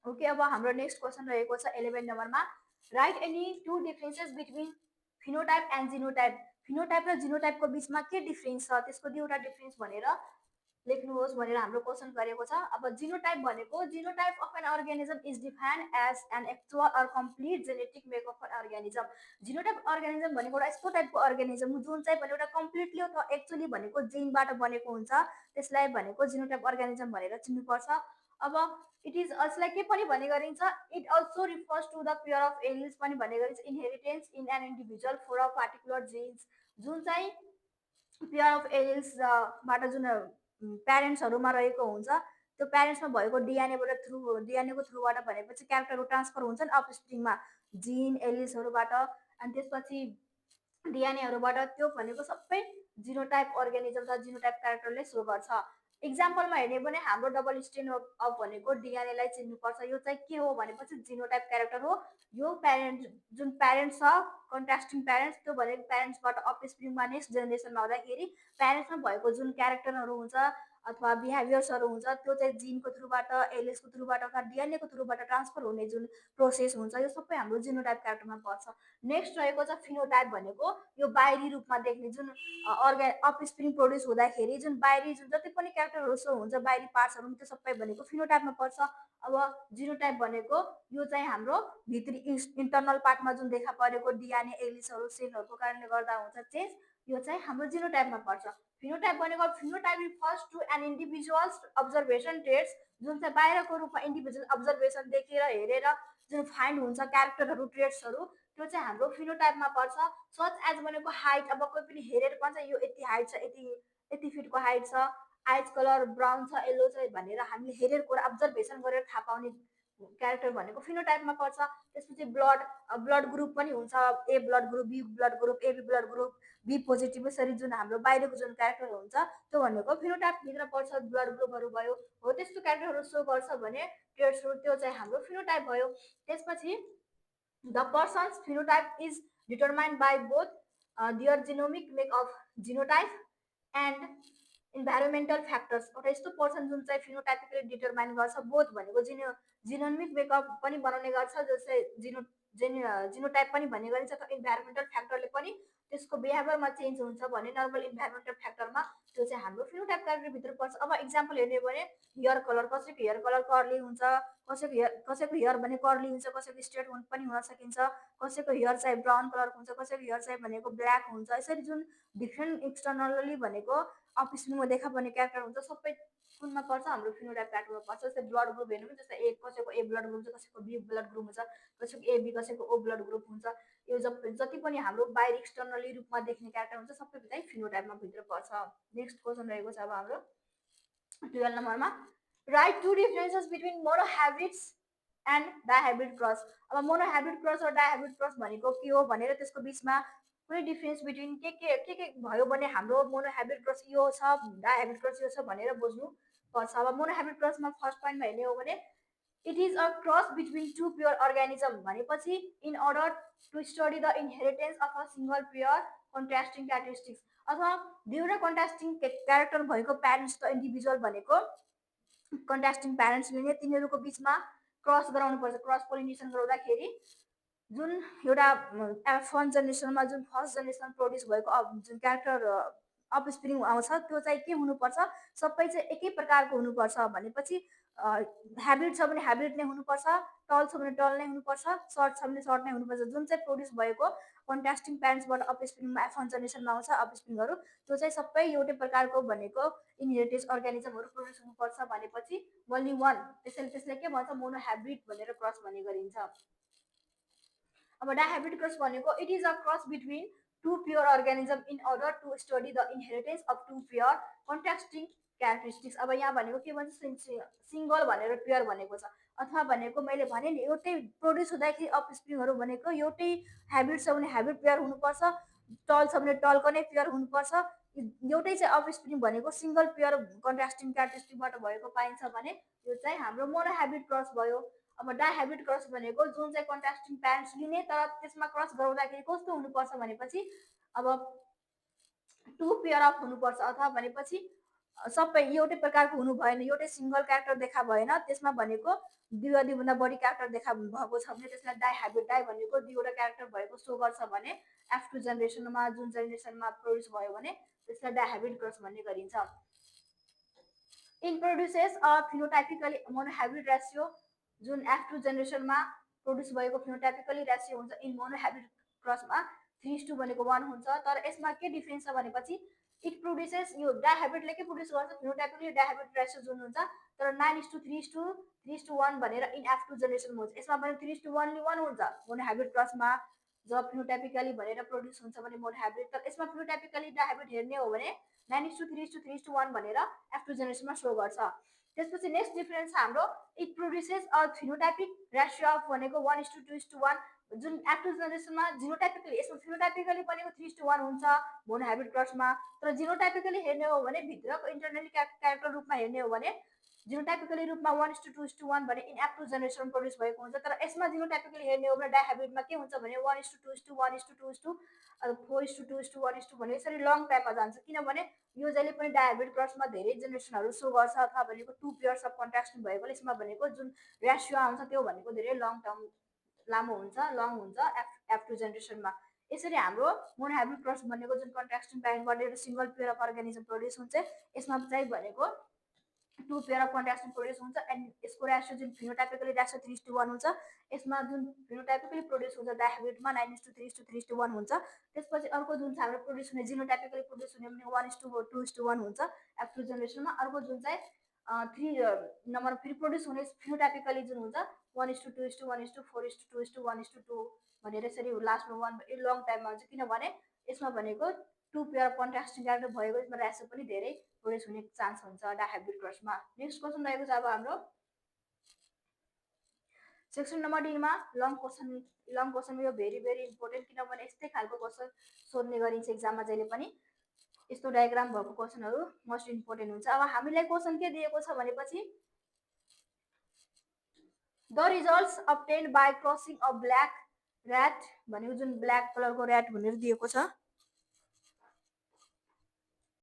Okay, अब हाम्रो next question रहेको छ 11 नम्बरमा, right any two differences between phenotype and genotype. Phenotype र जिनोटाइपको बिचमा के डिफरेन्स छ त्यसको दुईवटा डिफरेन्स भनेर लेख्नुहोस् भनेर हाम्रो क्वेसन गरेको छ। अब जिनोटाइप भनेको, genotype of an organism is defined as an actual or complete genetic make of an organism. Genotype organism भनेको एउटा यस्तो टाइपको अर्गानिजम हो जुन चाहिँ एउटा कम्प्लिटली अथवा एक्चुअली भनेको जिनबाट बनेको हुन्छ, त्यसलाई भनेको जिनोटाइप अर्गानिजम भनेर चिन्नुपर्छ। अब इट इज यसलाई के पनि भन्ने गरिन्छ, it also refers to the pair of alleles पनि भन्ने गरिन्छ, inheritance in an individual for a particular genes. जुन चाहिँ पेयर अफ एलिल्सबाट जुन प्यारेन्ट्सहरूमा रहेको हुन्छ, त्यो प्यारेन्ट्समा भएको डिएनएको थ्रुबाट भनेपछि क्यारेक्टरहरू ट्रान्सफर हुन्छ नि अफस्प्रिङमा, जिन एलिल्सहरूबाट, अनि त्यसपछि डिएनएहरूबाट, त्यो भनेको सबै जिनोटाइप अर्गानिजम र जिनोटाइप क्यारेक्टरले सो गर्छ। इक्जाम्पलमा हेर्ने भने हाम्रो डबल स्ट्रेन अफ भनेको डिएनएलाई चिन्नुपर्छ, यो चाहिँ के हो भनेपछि जिनोटाइप क्यारेक्टर हो। यो जुन प्यारेन्ट्स छ कन्ट्रास्टिङ प्यारेन्ट्स, त्यो भनेको प्यारेन्ट्सबाट अफस्प्रिङमा नेक्स्ट जेनेरेसनमा आउँदाखेरि प्यारेन्ट्समा भएको जुन क्यारेक्टरहरू हुन्छ अथवा बिहेभियर्सहरू हुन्छ, त्यो चाहिँ जिनको थ्रुबाट, एलिएसको थ्रुबाट अथवा डिएनएको थ्रुबाट ट्रान्सफर हुने जुन प्रोसेस हुन्छ, यो सबै हाम्रो जिनोटाइप क्यारेक्टरमा पर्छ। नेक्स्ट रहेको छ फिनोटाइप भनेको, यो बाहिरी रूपमा देख्ने जुन अफस्प्रिङ प्रोड्युस हुँदाखेरि जुन बाहिरी जुन जति पनि क्यारेक्टरहरू सो हुन्छ, बाहिरी पार्ट्सहरू, त्यो सबै भनेको फिनोटाइपमा पर्छ। अब जिनोटाइप भनेको यो चाहिँ हाम्रो भित्री इन्टरनल पार्टमा जुन देखा परेको डिएनए एलिसहरू सेलहरूको कारणले गर्दा हुन्छ चेन्ज, यो चाहिँ हाम्रो जिनोटाइपमा पर्छ। फिनोटाइप भनेको, phenotype refers to an individual's observation traits, जुन चाहिँ बाहिरको रूपमा इन्डिभिजुअल अब्जर्भेसन देखेर हेरेर जुन फाइन्ड हुन्छ क्यारेक्टरहरू ट्रेट्सहरू, त्यो चाहिँ हाम्रो फिनोटाइपमा पर्छ। सच एज भनेको हाइट, अब कोही पनि हेरेर भन्छ यो यति हाइट छ, यति फिटको हाइट छ, आइज कलर ब्राउन छ, येल्लो छ भनेर हामीले हेरेर अब्जर्भेसन गरेर थाहा पाउने क्यारेक्टर भनेको फिनोटाइपमा पर्छ। त्यसपछि ब्लड ग्रुप पनि हुन्छ, A blood group, B blood group, AB blood group, B positive, यसरी जुन हाम्रो बाहिरको जुन क्यारेक्टर हुन्छ त्यो भनेको फिनोटाइपभित्र पर्छ, ब्लड ग्रुपहरू भयो, हो त्यस्तो क्यारेक्टरहरू सो गर्छ भने ट्रेट्सहरू, त्यो चाहिँ हाम्रो फिनोटाइप भयो। त्यसपछि the person's phenotype is determined by both their genomic make of genotype and environmental factors. एउटा यस्तो पर्सन जुन चाहिँ फिनोटाइपिकली डिटरमाइन गर्छ, बोथ भनेको जिनोमिक मेकअप पनि बनाउने गर्छ, जस्तै जिनोटाइप पनि भन्ने गरिन्छ, तर इन्भाइरोमेन्टल फ्याक्टरले पनि त्यसको बिहेभियरमा चेन्ज हुन्छ भने नर्मल इन्भाइरोमेन्टल फ्याक्टरमा त्यो चाहिँ हाम्रो फिनोटाइप क्यारेक्टरभित्र पर्छ। अब इक्जाम्पल हेर्ने भने हेयर कलर, कसैको हेयर कलर कर्ली हुन्छ, कसैको हेयर भने कर्ली हुन्छ, कसैको स्ट्रेट पनि हुन सकिन्छ, कसैको हेयर चाहिँ ब्राउन कलरको हुन्छ, कसैको हेयर चाहिँ भनेको ब्ल्याक हुन्छ। यसरी जुन डिफ्रेन्ट एक्सटर्नल्ली भनेको अफस्प्रिङमा देखा पर्ने क्यारेक्टर हुन्छ, सबै कुनमा पर्छ, हाम्रो फिनोटाइप क्यारेक्टरमा पर्छ। जस्तै ब्लड ग्रुप हेर्नु भने, जस्तै कसैको ए ब्लड ग्रुप हुन्छ, कसैको बी ब्लड ग्रुप हुन्छ, कसैको एबी, कसैको ओ ब्लड ग्रुप हुन्छ। यो जति पनि हाम्रो बाहिर एक्सटर्नली रूपमा देख्ने क्यारेक्टर हुन्छ, सबै चाहिँ फिनोटाइपमा भित्र पर्छ। नेक्स्ट क्वेसन रहेको छ अब हाम्रो 12 नम्बरमा, write two differences between monohybrids and dihybrid cross. अब मोनोहाइब्रिड क्रस र डाइहाइब्रिड क्रस भनेको के हो भनेर त्यसको बिचमा कुनै डिफरेन्स बिट्विन के भयो भने हाम्रो मोनोहाइब्रिड क्रस यो छ, डाइहाइब्रिड क्रस यो छ भनेर बुझ्नु पर्छ। अब मोनोहाइब्रिड क्रसमा फर्स्ट पोइन्टमा हेर्ने हो भने, it is a cross between two pure organism भनेपछि in order to study the inheritance of a single pure contrasting characteristics, अथवा दुईवटा कन्ट्रास्टिङ क्यारेक्टर भएको प्यारेन्ट्स त इन्डिभिजुअल भनेको कन्ट्रास्टिङ प्यारेन्ट्सले नै तिनीहरूको बिचमा क्रस गराउनु पर्छ। क्रस पोलिनेसन गराउँदाखेरि जुन एउटा फर्स्ट जेनेरेसनमा जुन फर्स्ट जेनेरेसन प्रोड्युस भएको जुन क्यारेक्टर अफस्प्रिङ आउँछ, त्यो चाहिँ के हुनुपर्छ, सबै चाहिँ एकै प्रकारको हुनुपर्छ भनेपछि ह्याबिट छ भने ह्याबिट नै हुनुपर्छ, टल छ भने टल नै हुनुपर्छ, सर्ट छ भने सर्ट नै हुनुपर्छ। जुन चाहिँ प्रोड्युस भएको कन्ट्रास्टिङ प्यारेन्ट्सबाट अफस्प्रिङमा फर्स्ट जेनेरेसनमा आउँछ अफस्प्रिङहरू, त्यो चाहिँ सबै एउटै प्रकारको भनेको इनहेरिटेन्स अर्गानिजमहरू प्रोड्युस हुनुपर्छ भनेपछि ओन्ली वान, त्यसले के भन्छ, मोनोहाइब्रिड भनेर क्रस भन्ने गरिन्छ। अब डाइहाइब्रिड क्रस भनेको, it is a cross between two pure organism in order to study the inheritance of two pure contrasting characteristics. अब यहाँ भनेको के भन्छ, सिङ्गल भनेर प्योर भनेको छ, अथवा भनेको मैले भने नि एउटै प्रोड्युस हुँदाखेरि अफस्प्रिङहरू भनेको एउटै ह्याबिट छ भने ह्याबिट प्योर हुनुपर्छ, टल छ भने टलको नै प्योर हुनुपर्छ। एउटै चाहिँ अफस्प्रिङ भनेको सिङ्गल प्योर कन्ट्रास्टिङ क्यारेक्टरिस्टिकबाट भएको पाइन्छ भने यो चाहिँ हाम्रो मोनोहाइब्रिड क्रस भयो। अब डाइहाइब्रिड क्रस भनेको जुन चाहिँ कन्ट्रास्टिङ प्यारेन्ट्स लिने, तर त्यसमा क्रस गराउँदाखेरि कस्तो हुनुपर्छ भनेपछि अब टु पेयर अफ हुनुपर्छ, अथवा भनेपछि सबै एउटै प्रकारको हुनु भएन, एउटै सिङ्गल क्यारेक्टर देखा भएन, त्यसमा भनेको दुई दुईभन्दा बढी क्यारेक्टर देखा भएको छ भने त्यसलाई डाइहाइब्रिड, डाइ भनेको दुईवटा क्यारेक्टर भएको सो गर्छ भने F2 जेनेरेसनमा जुन जेनेरेसनमा प्रड्युस भयो भने त्यसलाई डाइहाइब्रिड क्रस भन्ने गरिन्छ। In produces a phenotypically monohybrid ratio, जुन F2 जेनेरेसनमा प्रड्युस भएको फिनोटाइपिकली रेसियो हुन्छ इन मोनोहाइब्रिड क्रसमा 3:1 भनेको 1 हुन्छ। तर यसमा के डिफरेन्स छ भनेपछि इट प्रोड्युसेस, यो डाइहाइब्रिडले के प्रड्युस गर्छ, फिनोटाइपिकली डाइहाइब्रिड रेसियो जुन हुन्छ तर 9:3:1 भनेर इन F2 जेनेरेसनमा हुन्छ। यसमा पनि 3:1 हुन्छ मोनोहाइब्रिड क्रसमा जब फिनोटाइपिकली भनेर प्रड्युस हुन्छ भने मोनोहाइब्रिड, तर यसमा फिनोटाइपिकली डाइहाइब्रिड हेर्ने हो भने 9:3:1 भनेर F2 जेनेरेसनमा सो गर्छ। त्यसपछि नेक्स्ट डिफरेन्स छ हाम्रो it produces a phenotypic ratio of भनेको 1:2:1, जुन F2 जेनेरेसनमा जिनोटाइपिकली, यसमा फिनोटाइपिकली भनेको 3:1 हुन्छ मोनोहाइब्रिड क्रसमा, तर जिनोटाइपिकली हेर्ने हो भने भित्रको इन्टरनली क्यारेक्टर रूपमा हेर्ने हो भने जिनोटाइपिकली रूपमा 1:2:1 भने इन F2 जेनेरेसन प्रड्युस भएको हुन्छ। तर यसमा जिनोटाइपिकली हेर्ने हो भने डाइहाइब्रिडमा के हुन्छ भने 1:2:1:2 4:2:1:2 भने यसरी लङ टाइममा जान्छ, किनभने यो जहिले पनि डाइहाइब्रिड क्रसमा धेरै जेनेरेसनहरू सो गर्छ अथवा भनेको 2 पेयर्स अफ कन्ट्राक्सन भएकोले यसमा भनेको जुन रेसियो आउँछ त्यो भनेको धेरै लङ टर्म लामो हुन्छ, लङ हुन्छ F2 जेनेरेसनमा। यसरी हाम्रो मोनोहाइब्रिड क्रस भनेको जुन कन्ट्राक्सन प्यारेन्ट गरेर single pair of organism produce हुन्छ, यसमा चाहिँ भनेको 2 पेयर अफ कन्ट्राक्सन प्रड्युस हुन्छ एन्ड यसको रेसियो जुन फिनोटाइपिकली रेसियो 3:1 हुन्छ, यसमा जुन फिनोटाइपिकली प्रड्युस हुन्छ डाइहाइब्रिडमा 9:3:1 हुन्छ। त्यसपछि अर्को जुन चाहिँ हाम्रो प्रड्युस हुने जिनोटाइपिकली प्रड्युस हुने भने 1:2:1 हुन्छ F2 जेनेरेसनमा। अर्को जुन चाहिँ 3 नम्बर फेरि प्रड्युस हुने फिनोटाइपिकली जुन हुन्छ 1:2:1:2 4:2:1:2 भनेर यसरी लास्टमा 1 लङ टाइममा हुन्छ, किनभने यसमा भनेको 2 पेयर अफ कन्ट्राक्सन क्यारेक्टर भएको यसमा रेसियो पनि धेरै प्रड्युस हुने चान्स हुन्छ डाइहाइब्रिड क्रसमा। नेक्स्ट क्वेसन रहेको छ अब हाम्रो सेक्सन नम्बर डीमा लङ क्वेसन यो भेरी इम्पोर्टेन्ट, किनभने यस्तै खालको क्वेसन सोध्ने गरिन्छ एक्जाममा जहिले पनि। यस्तो डायग्राम भएको क्वेसनहरू मोस्ट इम्पोर्टेन्ट हुन्छ। अब हामीलाई क्वेसन के दिएको छ भनेपछि the results obtained by crossing a black rat भनेको जुन ब्ल्याक कलरको ऱ्याट भनेर दिएको छ